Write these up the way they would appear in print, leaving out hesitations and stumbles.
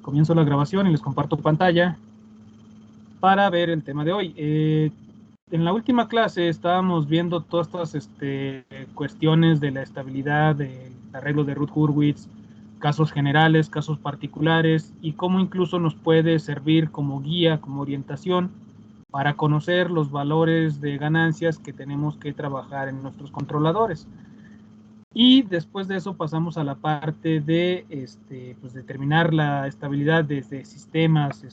Comienzo la grabación y les comparto pantalla para ver el tema de hoy. En la última clase estábamos viendo todas estas cuestiones de la estabilidad, del arreglo de Routh-Hurwitz, casos generales, casos particulares, y cómo incluso nos puede servir como guía, como orientación, para conocer los valores de ganancias que tenemos que trabajar en nuestros controladores. Y después de eso pasamos a la parte de pues determinar la estabilidad desde sistemas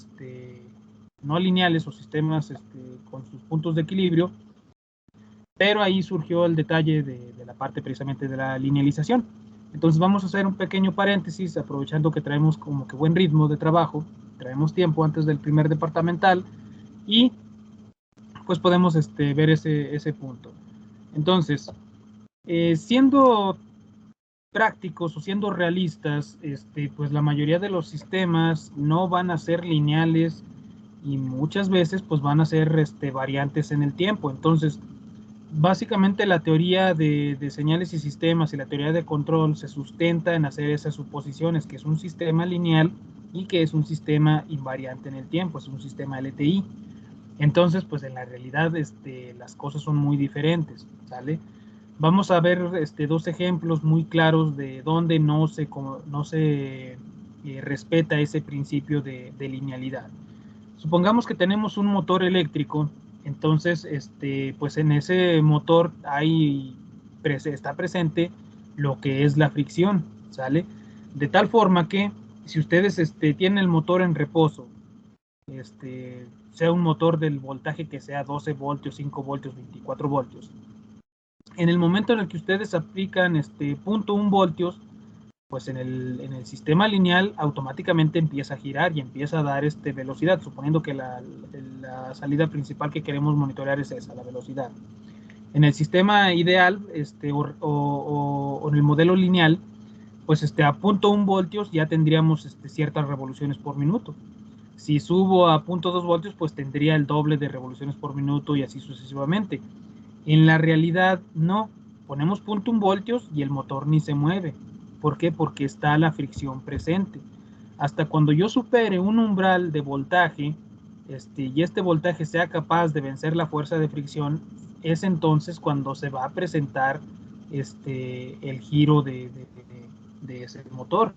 no lineales o sistemas con sus puntos de equilibrio, pero ahí surgió el detalle de la parte precisamente de la linealización. Entonces vamos a hacer un pequeño paréntesis, aprovechando que traemos como que buen ritmo de trabajo, traemos tiempo antes del primer departamental, y pues podemos ver ese punto. Entonces, siendo prácticos o siendo realistas, pues la mayoría de los sistemas no van a ser lineales y muchas veces pues van a ser variantes en el tiempo. Entonces, básicamente la teoría de señales y sistemas y la teoría de control se sustenta en hacer esas suposiciones, que es un sistema lineal y que es un sistema invariante en el tiempo, es un sistema LTI. Entonces, pues en la realidad las cosas son muy diferentes, ¿sale? Vamos a ver dos ejemplos muy claros de donde no se respeta ese principio de linealidad. Supongamos que tenemos un motor eléctrico, entonces pues en ese motor está presente lo que es la fricción, ¿sale? De tal forma que si ustedes tienen el motor en reposo, sea un motor del voltaje que sea 12 voltios, 5 voltios, 24 voltios, en el momento en el que ustedes aplican 0.1 voltios, pues en el sistema lineal automáticamente empieza a girar y empieza a dar velocidad, suponiendo que la salida principal que queremos monitorear es esa, la velocidad. En el sistema ideal o en el modelo lineal, pues a 0.1 voltios ya tendríamos ciertas revoluciones por minuto. Si subo a 0.2 voltios, pues tendría el doble de revoluciones por minuto y así sucesivamente. En la realidad no, ponemos 0.1 voltios y el motor ni se mueve. ¿Por qué? Porque está la fricción presente. Hasta cuando yo supere un umbral de voltaje y este voltaje sea capaz de vencer la fuerza de fricción, es entonces cuando se va a presentar el giro de ese motor,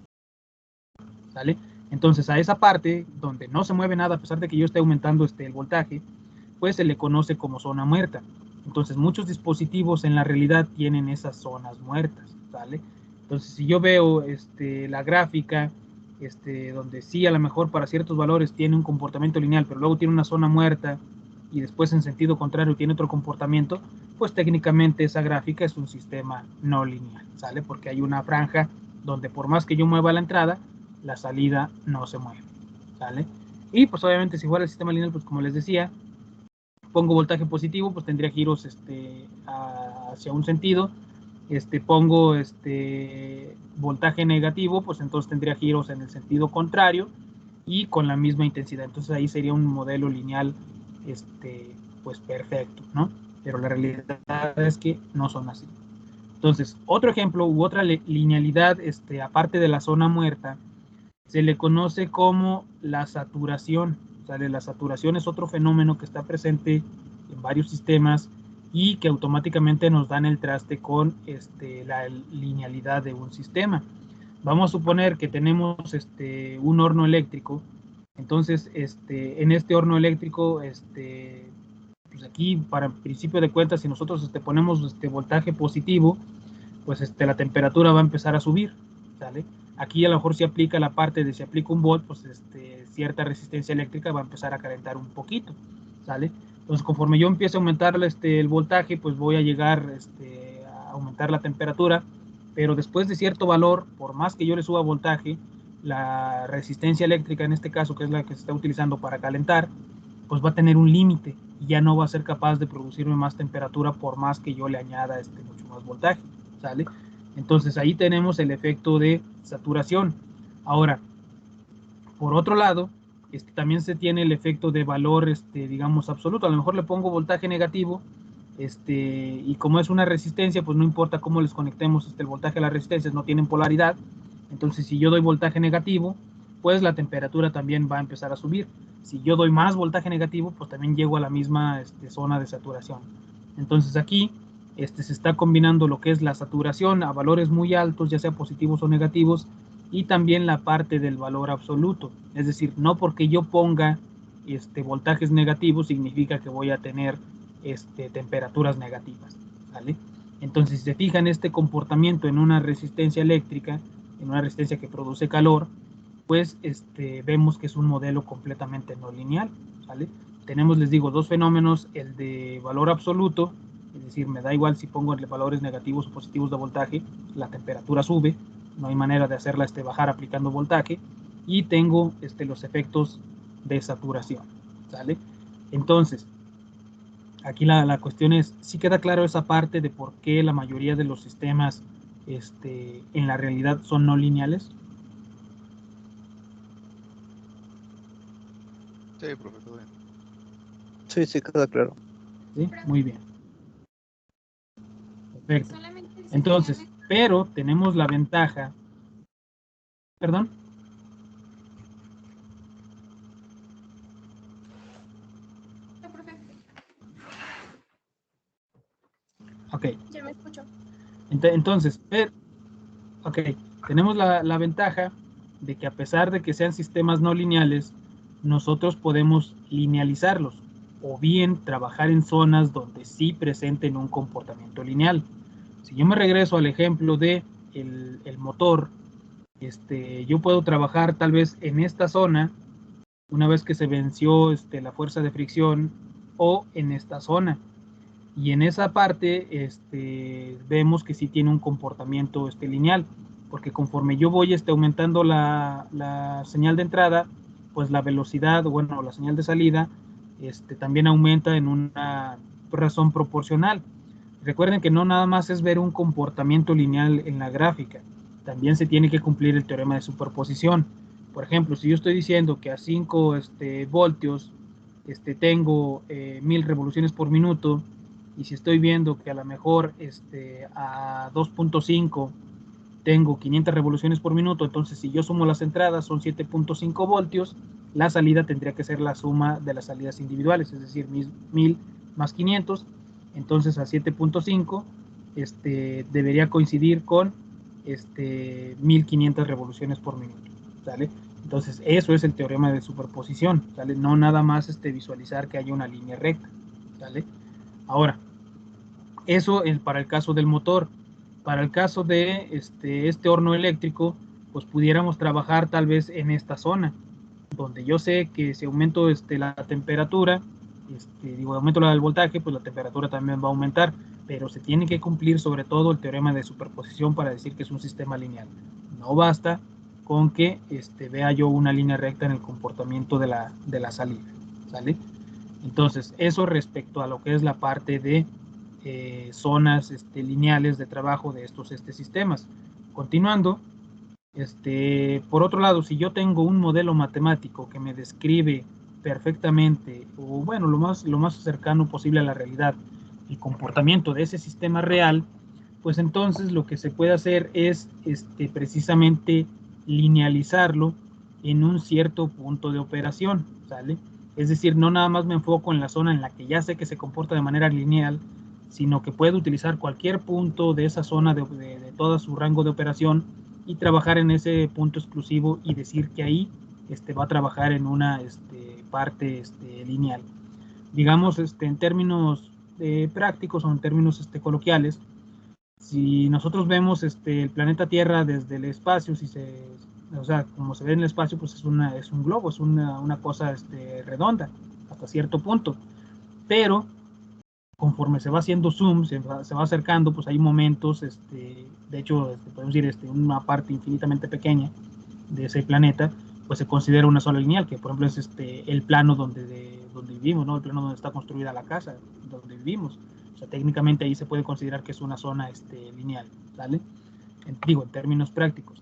¿sale? Entonces a esa parte donde no se mueve nada a pesar de que yo esté aumentando el voltaje, pues se le conoce como zona muerta. Entonces muchos dispositivos en la realidad tienen esas zonas muertas, ¿vale? Entonces si yo veo la gráfica, donde sí a lo mejor para ciertos valores tiene un comportamiento lineal, pero luego tiene una zona muerta y después en sentido contrario tiene otro comportamiento, pues técnicamente esa gráfica es un sistema no lineal, ¿sale? Porque hay una franja donde por más que yo mueva la entrada, la salida no se mueve, ¿sale? Y pues obviamente si fuera el sistema lineal, pues como les decía, pongo voltaje positivo, pues tendría giros hacia un sentido. Pongo voltaje negativo, pues entonces tendría giros en el sentido contrario y con la misma intensidad. Entonces ahí sería un modelo lineal pues perfecto, ¿no? Pero la realidad es que no son así. Entonces, otro ejemplo u otra linealidad aparte de la zona muerta se le conoce como la saturación. O sea, la saturación es otro fenómeno que está presente en varios sistemas y que automáticamente nos dan el traste con la linealidad de un sistema. Vamos a suponer que tenemos un horno eléctrico. Entonces, en este horno eléctrico, pues aquí, para principio de cuentas, si nosotros ponemos voltaje positivo, pues la temperatura va a empezar a subir, ¿sale? Aquí a lo mejor si aplica la parte de si aplica un volt, pues cierta resistencia eléctrica va a empezar a calentar un poquito, ¿sale? Entonces conforme yo empiece a aumentar el voltaje, pues voy a llegar a aumentar la temperatura, pero después de cierto valor, por más que yo le suba voltaje, la resistencia eléctrica en este caso, que es la que se está utilizando para calentar, pues va a tener un límite y ya no va a ser capaz de producirme más temperatura por más que yo le añada mucho más voltaje, ¿sale? Entonces ahí tenemos el efecto de saturación. Ahora, por otro lado, también se tiene el efecto de valor, digamos, absoluto. A lo mejor le pongo voltaje negativo, y como es una resistencia, pues no importa cómo les conectemos el voltaje a las resistencias, no tienen polaridad. Entonces, si yo doy voltaje negativo, después la temperatura también va a empezar a subir. Si yo doy más voltaje negativo, pues también llego a la misma zona de saturación. Entonces aquí se está combinando lo que es la saturación a valores muy altos, ya sea positivos o negativos, y también la parte del valor absoluto. Es decir, no porque yo ponga voltajes negativos significa que voy a tener temperaturas negativas, ¿vale? Entonces, si se fijan, este comportamiento en una resistencia eléctrica, en una resistencia que produce calor, pues vemos que es un modelo completamente no lineal, ¿vale? Tenemos, les digo, dos fenómenos, el de valor absoluto, es decir, me da igual si pongo valores negativos o positivos de voltaje, la temperatura sube, no hay manera de hacerla bajar aplicando voltaje, y tengo los efectos de saturación, ¿sale? Entonces, aquí la cuestión es, ¿sí queda claro esa parte de por qué la mayoría de los sistemas en la realidad son no lineales? Sí, profe, todo bien. Sí, sí, queda claro. ¿Sí? Muy bien. Perfecto. Entonces, pero tenemos la ventaja, perdón. Ok. Ya me escucho. Entonces, ok, tenemos la ventaja de que a pesar de que sean sistemas no lineales, nosotros podemos linealizarlos o bien trabajar en zonas donde sí presenten un comportamiento lineal. Si yo me regreso al ejemplo de el motor, yo puedo trabajar tal vez en esta zona una vez que se venció la fuerza de fricción, o en esta zona. Y en esa parte vemos que sí tiene un comportamiento lineal, porque conforme yo voy aumentando la señal de entrada, pues la velocidad, bueno, la señal de salida, también aumenta en una razón proporcional. Recuerden que no nada más es ver un comportamiento lineal en la gráfica, también se tiene que cumplir el teorema de superposición. Por ejemplo, si yo estoy diciendo que a 5 voltios tengo 1000 revoluciones por minuto, y si estoy viendo que a lo mejor a 2.5 tengo 500 revoluciones por minuto, entonces si yo sumo las entradas son 7.5 voltios, la salida tendría que ser la suma de las salidas individuales, es decir, 1000 más 500, entonces a 7.5 debería coincidir con 1500 revoluciones por minuto, ¿sale? Entonces eso es el teorema de superposición, ¿sale? No nada más visualizar que hay una línea recta, ¿sale? Ahora, eso es para el caso del motor. Para el caso de este horno eléctrico, pues pudiéramos trabajar tal vez en esta zona, donde yo sé que si aumento la temperatura, aumento el voltaje, pues la temperatura también va a aumentar, pero se tiene que cumplir sobre todo el teorema de superposición para decir que es un sistema lineal. No basta con que vea yo una línea recta en el comportamiento de la salida, ¿sale? Entonces, eso respecto a lo que es la parte de zonas lineales de trabajo de estos sistemas. Continuando, por otro lado, si yo tengo un modelo matemático que me describe perfectamente, o bueno, lo más cercano posible a la realidad, el comportamiento de ese sistema real, pues entonces lo que se puede hacer es precisamente linealizarlo en un cierto punto de operación, ¿sale? Es decir, no nada más me enfoco en la zona en la que ya sé que se comporta de manera lineal, sino que puedo utilizar cualquier punto de esa zona de todo su rango de operación y trabajar en ese punto exclusivo y decir que ahí va a trabajar en una parte lineal. Digamos, en términos prácticos o en términos coloquiales, si nosotros vemos el planeta Tierra desde el espacio, o sea, como se ve en el espacio, pues es un globo, es una cosa redonda hasta cierto punto, pero conforme se va haciendo zoom, se va acercando, pues hay momentos, de hecho, podemos decir, una parte infinitamente pequeña de ese planeta, pues se considera una sola lineal, que por ejemplo es el plano donde vivimos, ¿no? El plano donde está construida la casa, donde vivimos. O sea, técnicamente ahí se puede considerar que es una zona lineal, ¿vale? Digo, en términos prácticos.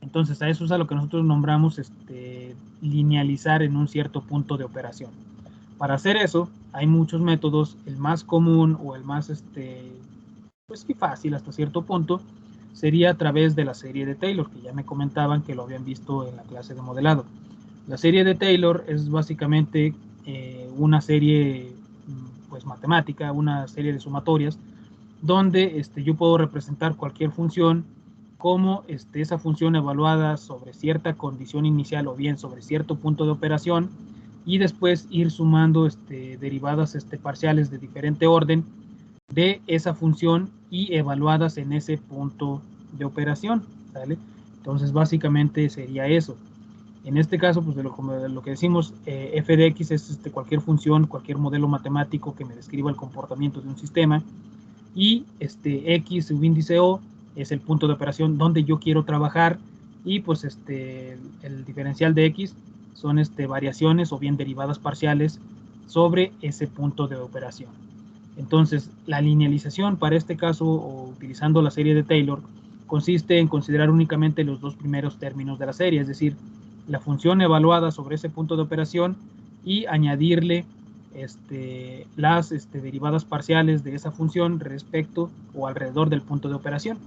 Entonces, a eso es a lo que nosotros nombramos linealizar en un cierto punto de operación. Para hacer eso, hay muchos métodos. El más común o el más pues fácil hasta cierto punto sería a través de la serie de Taylor, que ya me comentaban que lo habían visto en la clase de modelado. La serie de Taylor es básicamente una serie pues matemática, una serie de sumatorias, donde yo puedo representar cualquier función como esa función evaluada sobre cierta condición inicial o bien sobre cierto punto de operación, y después ir sumando derivadas parciales de diferente orden de esa función y evaluadas en ese punto de operación, ¿sale? Entonces básicamente sería eso. En este caso, pues de lo que decimos, f de x es cualquier función, cualquier modelo matemático que me describa el comportamiento de un sistema, y x subíndice o es el punto de operación donde yo quiero trabajar, y pues el diferencial de x son variaciones o bien derivadas parciales sobre ese punto de operación. Entonces, la linealización para este caso, o utilizando la serie de Taylor, consiste en considerar únicamente los dos primeros términos de la serie, es decir, la función evaluada sobre ese punto de operación y añadirle las derivadas parciales de esa función respecto o alrededor del punto de operación.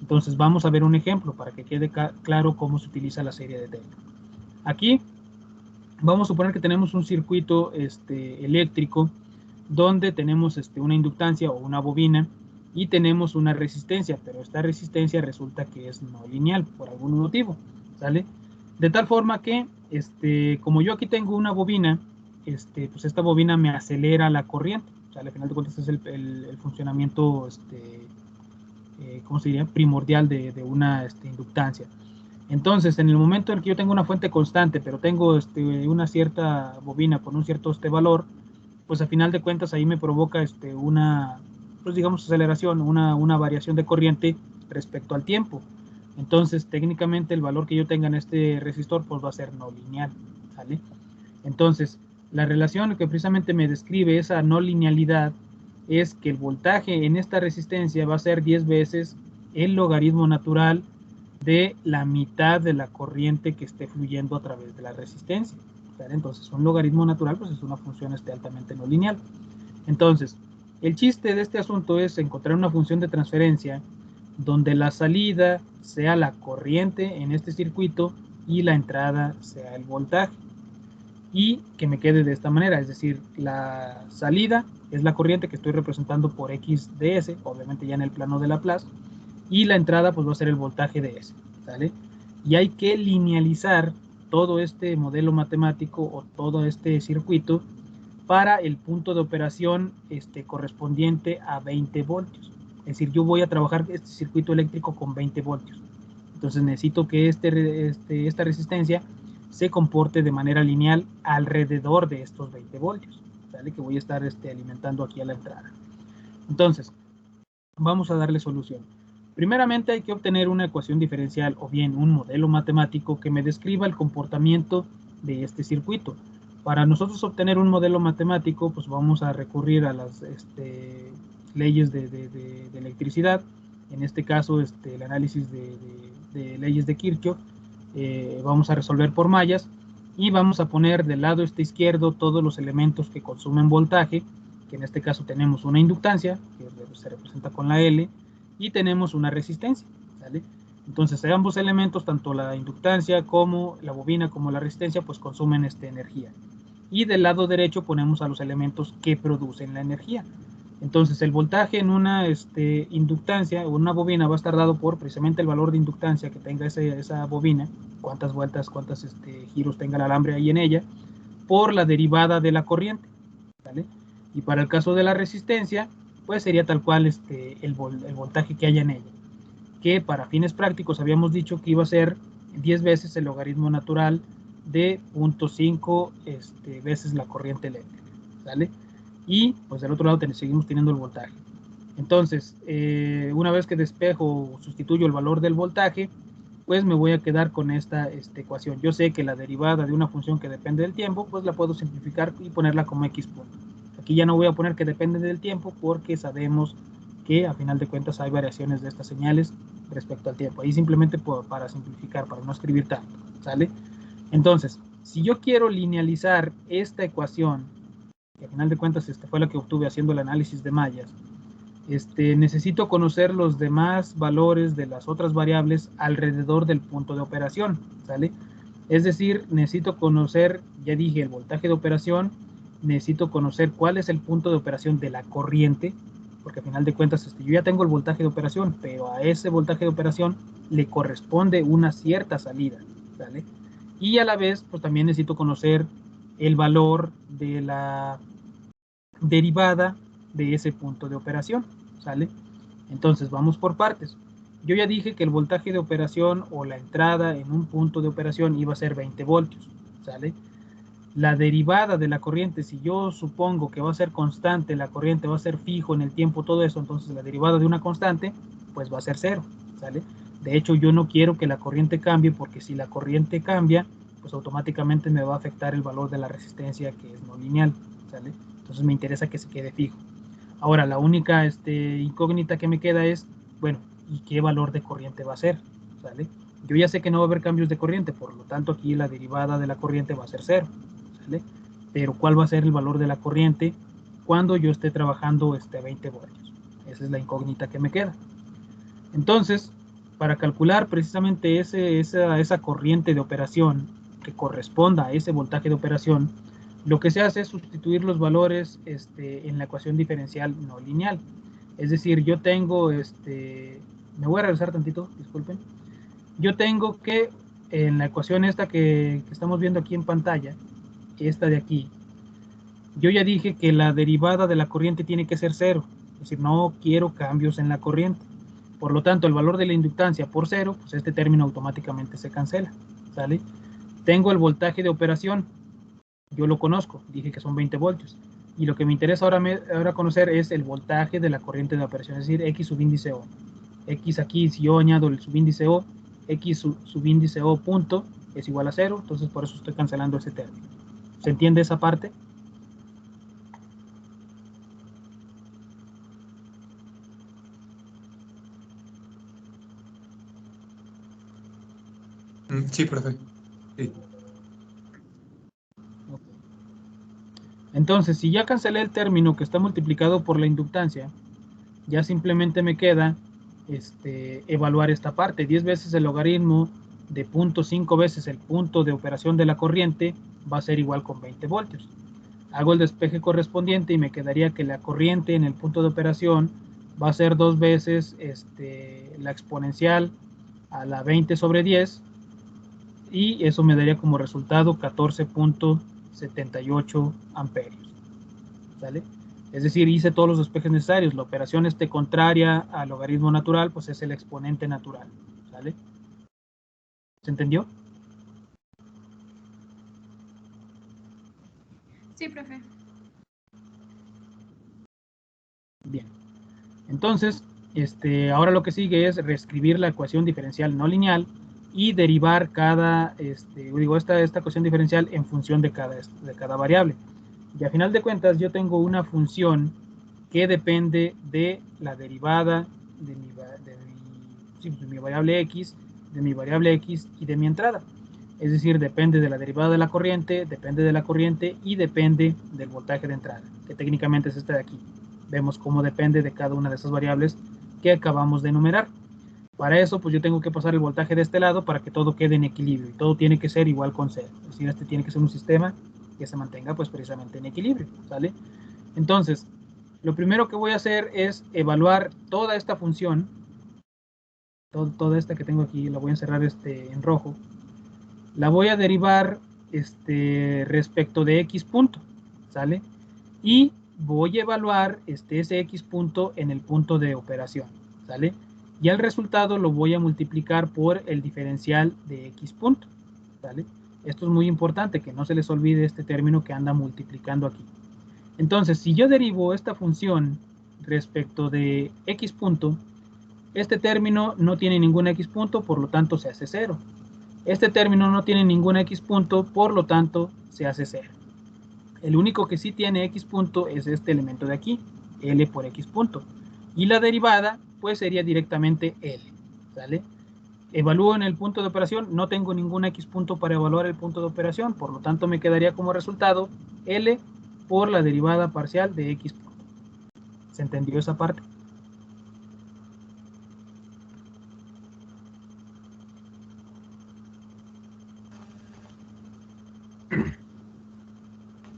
Entonces vamos a ver un ejemplo para que quede claro cómo se utiliza la serie de Taylor. Aquí vamos a suponer que tenemos un circuito eléctrico donde tenemos una inductancia o una bobina y tenemos una resistencia, pero esta resistencia resulta que es no lineal por algún motivo, ¿sale? De tal forma que, como yo aquí tengo una bobina, pues esta bobina me acelera la corriente, ¿sale? Al final de cuentas es el funcionamiento, ¿cómo se diría? Primordial de una inductancia. Entonces, en el momento en que yo tengo una fuente constante, pero tengo una cierta bobina con un cierto valor, pues a final de cuentas ahí me provoca una, pues digamos, aceleración, una variación de corriente respecto al tiempo. Entonces, técnicamente el valor que yo tenga en este resistor pues va a ser no lineal, ¿sale? Entonces, la relación que precisamente me describe esa no linealidad es que el voltaje en esta resistencia va a ser 10 veces el logaritmo natural de la mitad de la corriente que esté fluyendo a través de la resistencia. Entonces, un logaritmo natural pues es una función altamente no lineal. Entonces, el chiste de este asunto es encontrar una función de transferencia donde la salida sea la corriente en este circuito y la entrada sea el voltaje, y que me quede de esta manera, es decir, la salida es la corriente que estoy representando por x de s, obviamente ya en el plano de Laplace, y la entrada pues va a ser el voltaje de S, ¿sale? Y hay que linealizar todo este modelo matemático o todo este circuito para el punto de operación correspondiente a 20 voltios. Es decir, yo voy a trabajar este circuito eléctrico con 20 voltios. Entonces necesito que esta resistencia se comporte de manera lineal alrededor de estos 20 voltios, ¿sale? Que voy a estar alimentando aquí a la entrada. Entonces, vamos a darle solución. Primeramente hay que obtener una ecuación diferencial o bien un modelo matemático que me describa el comportamiento de este circuito. Para nosotros obtener un modelo matemático, pues vamos a recurrir a las leyes de electricidad. En este caso, el análisis de leyes de Kirchhoff. Vamos a resolver por mallas y vamos a poner del lado izquierdo todos los elementos que consumen voltaje, que en este caso tenemos una inductancia, que se representa con la L, y tenemos una resistencia, ¿sale? Entonces, ambos elementos, tanto la inductancia como la bobina como la resistencia, pues consumen energía. Y del lado derecho ponemos a los elementos que producen la energía. Entonces, el voltaje en una inductancia o una bobina va a estar dado por precisamente el valor de inductancia que tenga esa bobina, cuántas vueltas, cuántos giros tenga el alambre ahí en ella, por la derivada de la corriente, ¿vale? Y para el caso de la resistencia, pues sería tal cual el voltaje que haya en ella, que para fines prácticos habíamos dicho que iba a ser 10 veces el logaritmo natural de 0.5 veces la corriente eléctrica, ¿sale? Y pues del otro lado seguimos teniendo el voltaje. Entonces, una vez que despejo o sustituyo el valor del voltaje, pues me voy a quedar con esta ecuación. Yo sé que la derivada de una función que depende del tiempo, pues la puedo simplificar y ponerla como x punto. Aquí ya no voy a poner que depende del tiempo porque sabemos que a final de cuentas hay variaciones de estas señales respecto al tiempo. Ahí simplemente para simplificar, para no escribir tanto, ¿sale? Entonces, si yo quiero linealizar esta ecuación, que a final de cuentas fue la que obtuve haciendo el análisis de mallas, necesito conocer los demás valores de las otras variables alrededor del punto de operación, ¿sale? Es decir, necesito conocer, ya dije, el voltaje de operación, necesito conocer cuál es el punto de operación de la corriente, porque al final de cuentas yo ya tengo el voltaje de operación, pero a ese voltaje de operación le corresponde una cierta salida, ¿sale? Y a la vez, pues también necesito conocer el valor de la derivada de ese punto de operación, ¿sale? Entonces, vamos por partes. Yo ya dije que el voltaje de operación o la entrada en un punto de operación iba a ser 20 voltios, ¿sale? La derivada de la corriente, si yo supongo que va a ser constante, la corriente va a ser fijo en el tiempo, todo eso, entonces la derivada de una constante, pues va a ser cero, ¿sale? De hecho, yo no quiero que la corriente cambie, porque si la corriente cambia, pues automáticamente me va a afectar el valor de la resistencia, que es no lineal, ¿sale? Entonces me interesa que se quede fijo. Ahora, la única incógnita que me queda es, bueno, ¿y qué valor de corriente va a ser? ¿Sale? Yo ya sé que no va a haber cambios de corriente, por lo tanto aquí la derivada de la corriente va a ser cero, ¿sale? Pero ¿cuál va a ser el valor de la corriente cuando yo esté trabajando a 20 voltios? Esa es la incógnita que me queda. Entonces, para calcular precisamente esa corriente de operación que corresponda a ese voltaje de operación, lo que se hace es sustituir los valores en la ecuación diferencial no lineal. Es decir, yo tengo, me voy a regresar tantito, disculpen. Yo tengo que en la ecuación esta que estamos viendo aquí en pantalla, esta de aquí, yo ya dije que la derivada de la corriente tiene que ser cero. Es decir, no quiero cambios en la corriente. Por lo tanto, el valor de la inductancia por cero, pues este término automáticamente se cancela, ¿sale? Tengo el voltaje de operación, yo lo conozco, dije que son 20 voltios. Y lo que me interesa ahora conocer es el voltaje de la corriente de operación, es decir, X subíndice O. X aquí, si yo añado el subíndice O, X subíndice O punto es igual a cero, entonces por eso estoy cancelando ese término. ¿Se entiende esa parte? Sí, profe. Sí. Entonces, si ya cancelé el término que está multiplicado por la inductancia, ya simplemente me queda evaluar esta parte. 10 veces el logaritmo de 0.5 veces el punto de operación de la corriente va a ser igual con 20 voltios. Hago el despeje correspondiente y me quedaría que la corriente en el punto de operación va a ser 2 veces la exponencial a la 20 sobre 10, y eso me daría como resultado 14.78 amperios, ¿sale? Es decir, hice todos los despejes necesarios. La operación contraria al logaritmo natural, pues es el exponente natural, ¿sale? ¿Se entendió? Sí, profe. Bien. Entonces, ahora lo que sigue es reescribir la ecuación diferencial no lineal y derivar esta ecuación diferencial en función de cada variable. Y a final de cuentas, yo tengo una función que depende de la derivada de mi variable x, de mi variable x y de mi entrada. Es decir, depende de la derivada de la corriente, depende de la corriente y depende del voltaje de entrada, que técnicamente es este de aquí. Vemos cómo depende de cada una de esas variables que acabamos de enumerar. Para eso, pues yo tengo que pasar el voltaje de este lado para que todo quede en equilibrio, y todo tiene que ser igual con cero. Es decir, tiene que ser un sistema que se mantenga pues precisamente en equilibrio, ¿sale? Entonces, lo primero que voy a hacer es evaluar toda esta función, toda esta que tengo aquí, la voy a encerrar en rojo, la voy a derivar respecto de x punto, ¿sale? Y voy a evaluar ese x punto en el punto de operación, ¿sale? Y el resultado lo voy a multiplicar por el diferencial de x punto, ¿sale? Esto es muy importante, que no se les olvide este término que anda multiplicando aquí. Entonces, si yo derivo esta función respecto de x punto, este término no tiene ningún x punto, por lo tanto se hace cero. Este término no tiene ningún x punto, por lo tanto se hace cero. El único que sí tiene x punto es este elemento de aquí, L por x punto. Y la derivada, pues sería directamente L, ¿sale? Evalúo en el punto de operación, no tengo ningún x punto para evaluar el punto de operación, por lo tanto me quedaría como resultado L por la derivada parcial de x punto. ¿Se entendió esa parte?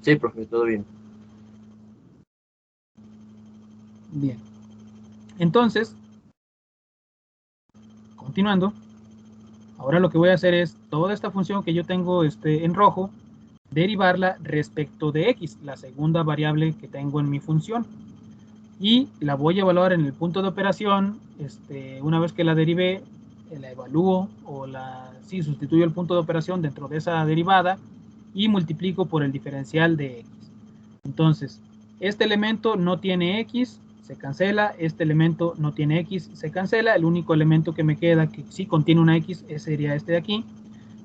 Sí, profe, todo bien. Bien. Entonces, continuando, ahora lo que voy a hacer es toda esta función que yo tengo en rojo, derivarla respecto de x, la segunda variable que tengo en mi función. Y la voy a evaluar en el punto de operación. Una vez que la derivé, la evalúo sí, sustituyo el punto de operación dentro de esa derivada y multiplico por el diferencial de x. Entonces, este elemento no tiene x, se cancela. Este elemento no tiene x, se cancela. El único elemento que me queda que sí contiene una x sería este de aquí.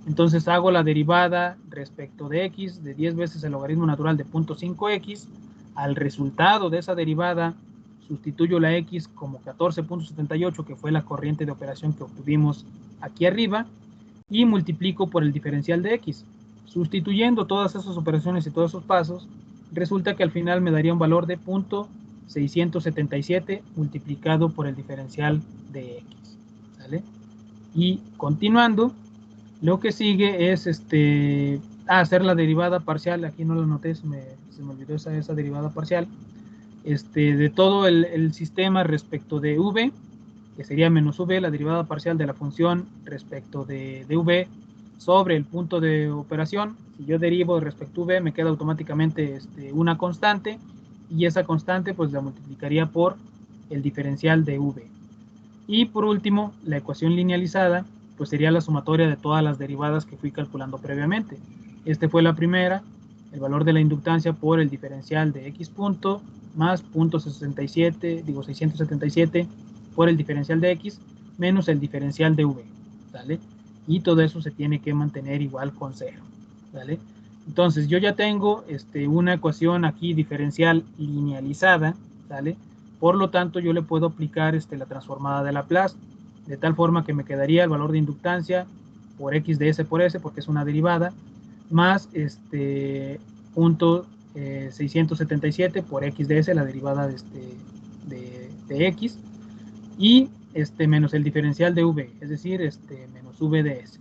Entonces hago la derivada respecto de x de 10 veces el logaritmo natural de 0.5x. Al resultado de esa derivada sustituyo la x como 14.78, que fue la corriente de operación que obtuvimos aquí arriba, y multiplico por el diferencial de x. Sustituyendo todas esas operaciones y todos esos pasos, resulta que al final me daría un valor de 0.677 multiplicado por el diferencial de x. ¿Sale? Y continuando, lo que sigue es hacer la derivada parcial. Aquí no lo noté, se me olvidó esa derivada parcial. De todo el sistema respecto de v, que sería menos v, la derivada parcial de la función respecto de v sobre el punto de operación. Si yo derivo respecto a v, me queda automáticamente una constante, y esa constante pues la multiplicaría por el diferencial de v. Y por último, la ecuación linealizada pues sería la sumatoria de todas las derivadas que fui calculando previamente. Fue la primera, el valor de la inductancia por el diferencial de x punto más 677 por el diferencial de x menos el diferencial de v, ¿vale? Y todo eso se tiene que mantener igual con 0, ¿vale? Entonces yo ya tengo una ecuación aquí diferencial linealizada, ¿vale? Por lo tanto yo le puedo aplicar la transformada de Laplace, de tal forma que me quedaría el valor de inductancia por x de s por s, porque es una derivada, más 677 por x de s, la derivada de x, y menos el diferencial de v, es decir, menos v de s.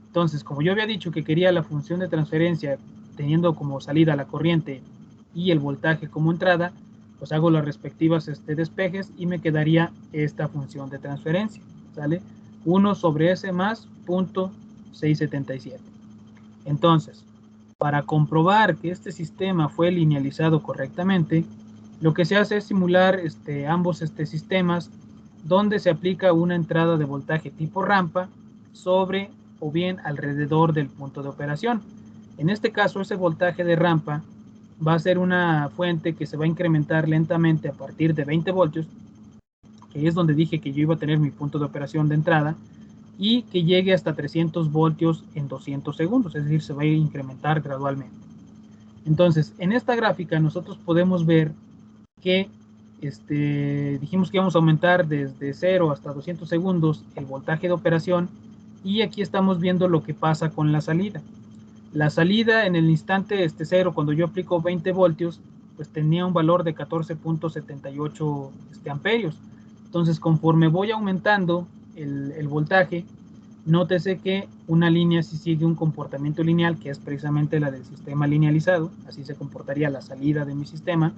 Entonces, como yo había dicho que quería la función de transferencia teniendo como salida la corriente y el voltaje como entrada, pues hago las respectivas despejes y me quedaría esta función de transferencia, ¿sale? 1 sobre s más 0.677. Entonces, para comprobar que este sistema fue linealizado correctamente, lo que se hace es simular ambos sistemas donde se aplica una entrada de voltaje tipo rampa sobre o bien alrededor del punto de operación. En este caso, ese voltaje de rampa va a ser una fuente que se va a incrementar lentamente a partir de 20 voltios, que es donde dije que yo iba a tener mi punto de operación de entrada, y que llegue hasta 300 voltios en 200 segundos, es decir, se va a incrementar gradualmente. Entonces, en esta gráfica nosotros podemos ver que dijimos que íbamos a aumentar desde 0 hasta 200 segundos el voltaje de operación, y aquí estamos viendo lo que pasa con la salida. La salida en el instante 0, cuando yo aplico 20 voltios, pues tenía un valor de 14.78 amperios. Entonces, conforme voy aumentando el voltaje, nótese que una línea sí sigue un comportamiento lineal, que es precisamente la del sistema linealizado. Así se comportaría la salida de mi sistema.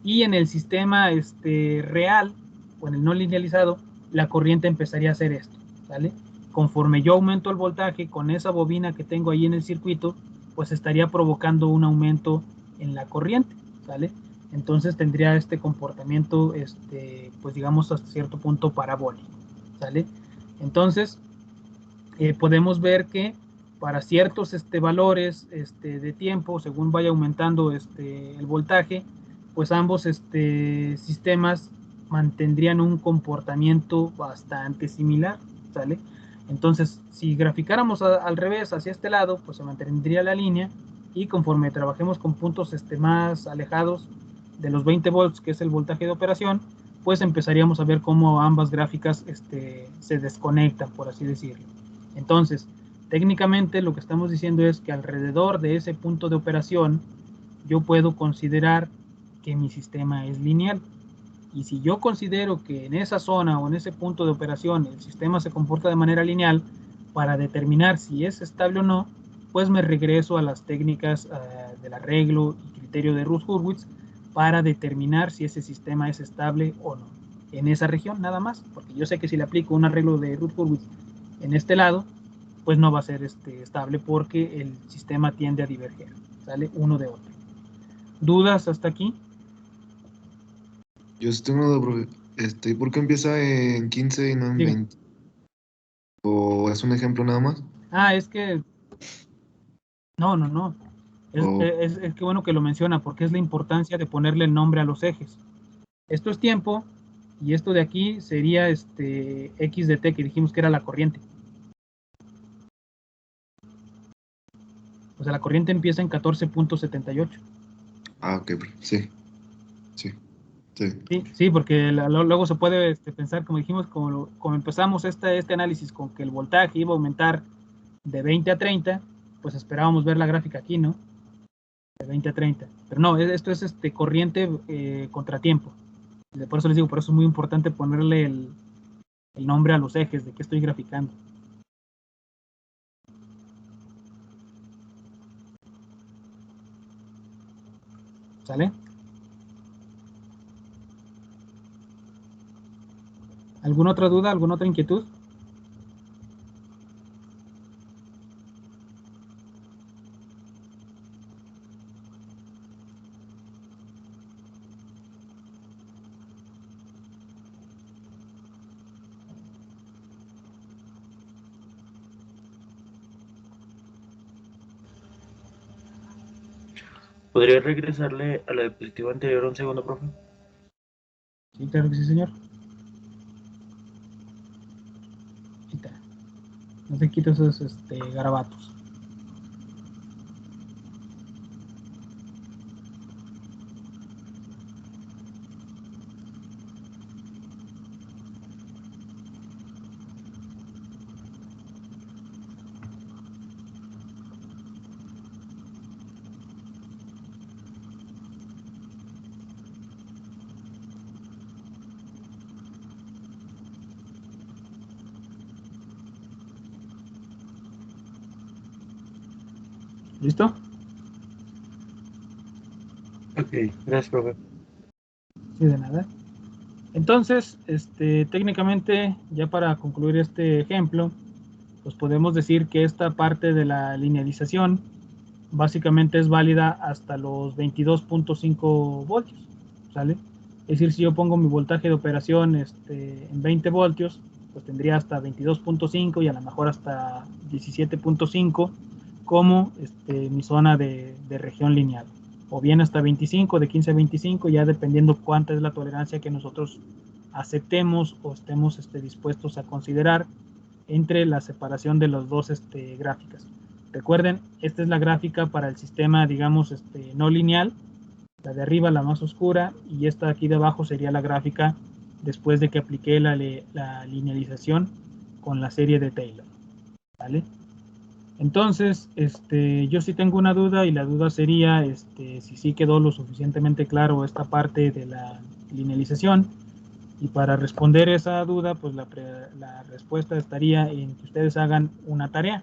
Y en el sistema real, o en el no linealizado, la corriente empezaría a hacer esto, ¿vale? Conforme yo aumento el voltaje con esa bobina que tengo ahí en el circuito, pues estaría provocando un aumento en la corriente, ¿vale? Entonces tendría este comportamiento, pues digamos hasta cierto punto parabólico, ¿vale? Entonces, podemos ver que para ciertos valores de tiempo, según vaya aumentando el voltaje, pues ambos sistemas mantendrían un comportamiento bastante similar, ¿sale? Entonces, si graficáramos al revés, hacia este lado, pues se mantendría la línea, y conforme trabajemos con puntos más alejados de los 20 volts, que es el voltaje de operación, pues empezaríamos a ver cómo ambas gráficas se desconectan, por así decirlo. Entonces, técnicamente lo que estamos diciendo es que alrededor de ese punto de operación yo puedo considerar que mi sistema es lineal. Y si yo considero que en esa zona o en ese punto de operación el sistema se comporta de manera lineal, para determinar si es estable o no, pues me regreso a las técnicas del arreglo y criterio de Routh-Hurwitz para determinar si ese sistema es estable o no. En esa región nada más, porque yo sé que si le aplico un arreglo de Routh-Hurwitz en este lado, pues no va a ser estable porque el sistema tiende a diverger, ¿sale? Uno de otro. ¿Dudas hasta aquí? Yo sí tengo una duda, profe. ¿Por qué empieza en 15 y no en Diga. 20? ¿O es un ejemplo nada más? Es que... No. Es que bueno que lo menciona, porque es la importancia de ponerle el nombre a los ejes. Esto es tiempo, y esto de aquí sería X de t, que dijimos que era la corriente. O sea, la corriente empieza en 14.78. Ah, ok, profe. Sí. Sí, porque luego se puede pensar, como dijimos, como empezamos este análisis con que el voltaje iba a aumentar de 20 a 30, pues esperábamos ver la gráfica aquí, ¿no? De 20 a 30. Pero no, esto es corriente contratiempo. Por eso les digo, por eso es muy importante ponerle el nombre a los ejes de que estoy graficando. ¿Sale? ¿Alguna otra duda? ¿Alguna otra inquietud? ¿Podría regresarle a la diapositiva anterior un segundo, profe? Sí, claro que sí, señor. Quita. No se quita esos garabatos. ¿Listo? Ok, gracias, profe. Sí, de nada. Entonces, técnicamente, ya para concluir este ejemplo, pues podemos decir que esta parte de la linealización básicamente es válida hasta los 22.5 voltios, ¿sale? Es decir, si yo pongo mi voltaje de operación en 20 voltios, pues tendría hasta 22.5 y a lo mejor hasta 17.5 como mi zona de región lineal, o bien hasta 25, de 15 a 25, ya dependiendo cuánta es la tolerancia que nosotros aceptemos o estemos dispuestos a considerar entre la separación de las dos gráficas. Recuerden, esta es la gráfica para el sistema, digamos, no lineal, la de arriba la más oscura, y esta de aquí de abajo sería la gráfica después de que apliqué la linealización con la serie de Taylor, ¿vale? Entonces, yo sí tengo una duda, y la duda sería si sí quedó lo suficientemente claro esta parte de la linealización. Y para responder esa duda, pues la respuesta estaría en que ustedes hagan una tarea.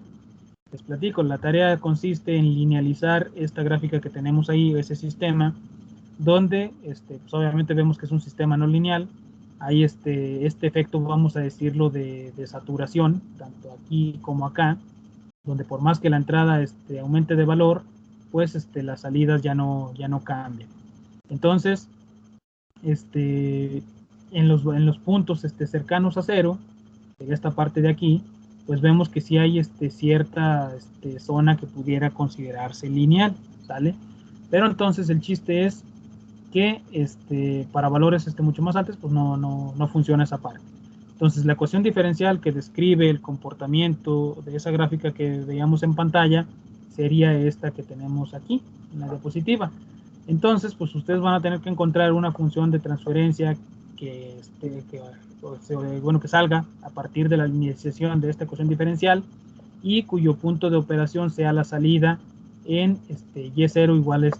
Les platico, la tarea consiste en linealizar esta gráfica que tenemos ahí, ese sistema, donde pues obviamente vemos que es un sistema no lineal. Hay este efecto, vamos a decirlo, de saturación, tanto aquí como acá, donde por más que la entrada aumente de valor, pues las salidas ya no cambian. Entonces, en los puntos cercanos a cero, de esta parte de aquí, pues vemos que sí hay cierta zona que pudiera considerarse lineal, ¿sale? Pero entonces el chiste es que para valores mucho más altos, pues no funciona esa parte. Entonces la ecuación diferencial que describe el comportamiento de esa gráfica que veíamos en pantalla sería esta que tenemos aquí en la diapositiva. Entonces, pues ustedes van a tener que encontrar una función de transferencia que salga a partir de la linealización de esta ecuación diferencial y cuyo punto de operación sea la salida en y0 igual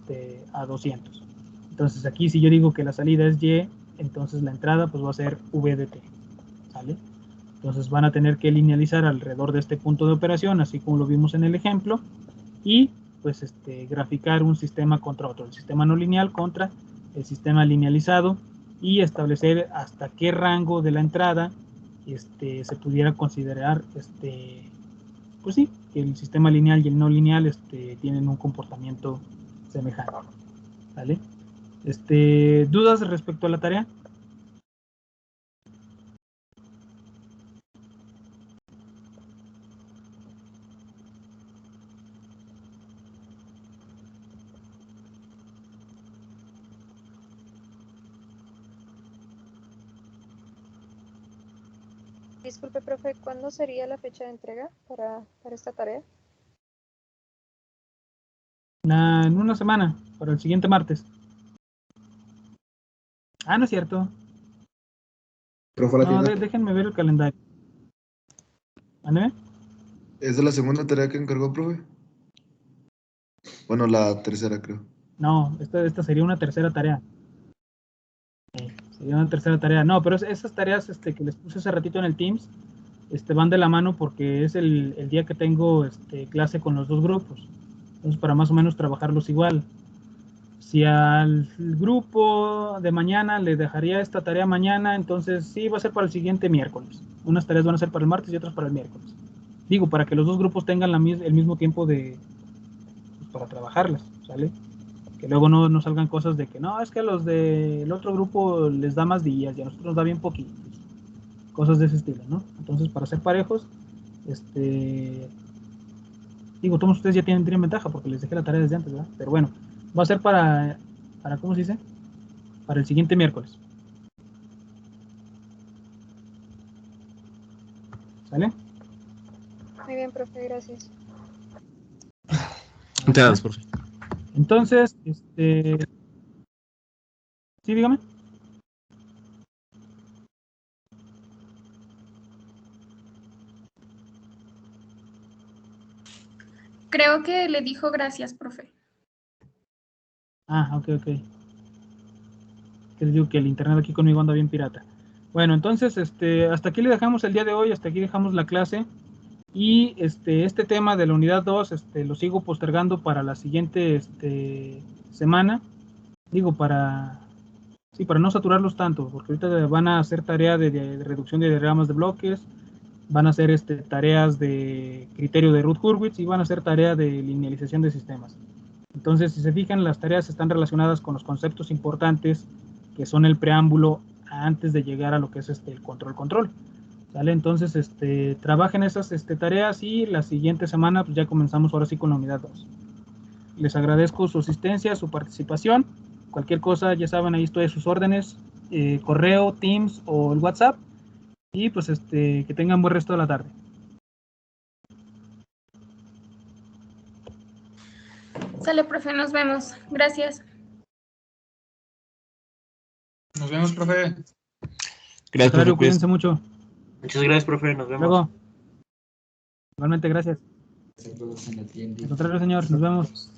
a 200. Entonces aquí si yo digo que la salida es y, entonces la entrada pues va a ser v de t, ¿sale? Entonces van a tener que linealizar alrededor de este punto de operación, así como lo vimos en el ejemplo, y pues graficar un sistema contra otro, el sistema no lineal contra el sistema linealizado, y establecer hasta qué rango de la entrada se pudiera considerar pues sí, que el sistema lineal y el no lineal tienen un comportamiento semejante. ¿Vale? ¿Dudas respecto a la tarea? Disculpe, profe, ¿cuándo sería la fecha de entrega para esta tarea? En una semana, para el siguiente martes. Ah, no es cierto. Profe, la No, tiene. déjenme ver el calendario. ¿Vale? ¿Es de la segunda tarea que encargó, profe? Bueno, la tercera, creo. No, esta sería una tercera tarea. Sería una tercera tarea. No, pero esas tareas que les puse hace ratito en el Teams van de la mano porque es el día que tengo clase con los dos grupos. Entonces, para más o menos trabajarlos igual. Si al grupo de mañana le dejaría esta tarea mañana, entonces sí va a ser para el siguiente miércoles. Unas tareas van a ser para el martes y otras para el miércoles. Digo, para que los dos grupos tengan el mismo tiempo pues, para trabajarlas, ¿sale? Que luego no salgan cosas de que no, es que a los del otro grupo les da más días y a nosotros nos da bien poquitos. Cosas de ese estilo, ¿no? Entonces, para ser parejos, digo, todos ustedes ya tienen ventaja porque les dejé la tarea desde antes, ¿verdad? Pero bueno, va a ser para ¿cómo se dice? Para el siguiente miércoles. ¿Sale? Muy bien, profe, gracias. Muchas gracias, profe. Entonces, sí, dígame. Creo que le dijo gracias, profe. Ah, ok. Que les digo que el internet aquí conmigo anda bien pirata. Bueno, entonces, hasta aquí le dejamos el día de hoy, hasta aquí dejamos la clase. Y este tema de la unidad 2, lo sigo postergando para la siguiente semana. Digo, para no saturarlos tanto, porque ahorita van a hacer tarea de reducción de diagramas de bloques, van a hacer tareas de criterio de Ruth-Hurwitz y van a hacer tarea de linealización de sistemas. Entonces, si se fijan, las tareas están relacionadas con los conceptos importantes que son el preámbulo antes de llegar a lo que es el control. ¿Sale? Entonces, trabajen esas tareas y la siguiente semana pues ya comenzamos ahora sí con la unidad 2. Les agradezco su asistencia, su participación. Cualquier cosa, ya saben, ahí estoy a sus órdenes, correo, Teams o el WhatsApp. Y pues que tengan buen resto de la tarde. Sale, profe, nos vemos. Gracias. Nos vemos, profe. Gracias, profe. Cuídense mucho. Muchas gracias, profe. Nos vemos. Luego. Igualmente, gracias. En la tienda. Al contrario, señor. Nos vemos.